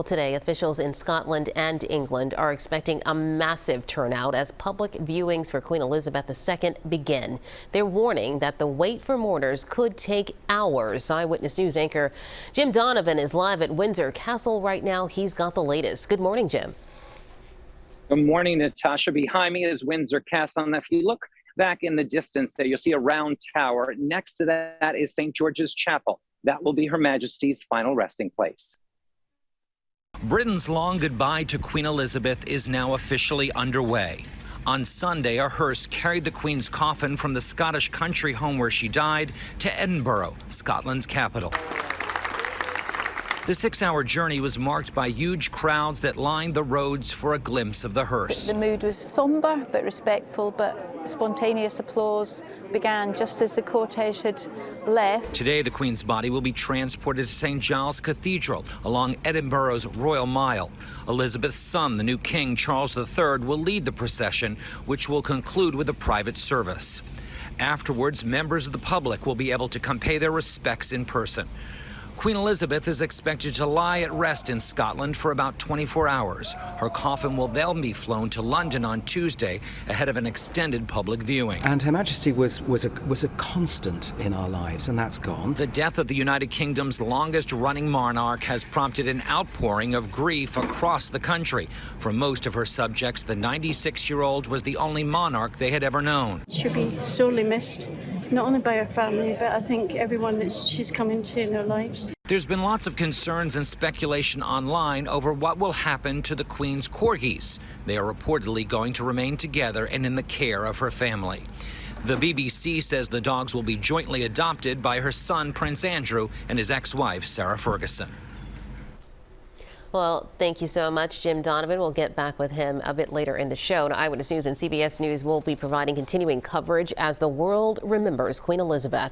Well, today, officials in Scotland and England are expecting a massive turnout as public viewings for Queen Elizabeth II begin. They're warning that the wait for mourners could take hours. Eyewitness News anchor Jim Donovan is live at Windsor Castle right now. He's got the latest. Good morning, Jim. Good morning, Natasha. Behind me is Windsor Castle, and if you look back in the distance there, you'll see a round tower. Next to that is St. George's Chapel. That will be Her Majesty's final resting place. Britain's long goodbye to Queen Elizabeth is now officially underway. On Sunday, a hearse carried the Queen's coffin from the Scottish country home where she died to Edinburgh, Scotland's capital. The 6-hour journey was marked by huge crowds that lined the roads for a glimpse of the hearse. The mood was somber but respectful, but spontaneous applause began just as the cortege had left. Today, the Queen's body will be transported to St. Giles Cathedral along Edinburgh's Royal Mile. Elizabeth's son, the new King Charles III, will lead the procession, which will conclude with a private service. Afterwards, members of the public will be able to come pay their respects in person. Queen Elizabeth is expected to lie at rest in Scotland for about 24 hours. Her coffin will then be flown to London on Tuesday ahead of an extended public viewing. And Her Majesty was a constant in our lives, and that's gone. The death of the United Kingdom's longest-running monarch has prompted an outpouring of grief across the country. For most of her subjects, the 96-year-old was the only monarch they had ever known. She'll be sorely missed, not only by her family, but I think everyone that she's come into in her lives. There's been lots of concerns and speculation online over what will happen to the Queen's corgis. They are reportedly going to remain together and in the care of her family. The BBC says the dogs will be jointly adopted by her son, Prince Andrew, and his ex-wife, Sarah Ferguson. Well, thank you so much, Jim Donovan. We'll get back with him a bit later in the show. Now, Eyewitness News and CBS News will be providing continuing coverage as the world remembers Queen Elizabeth.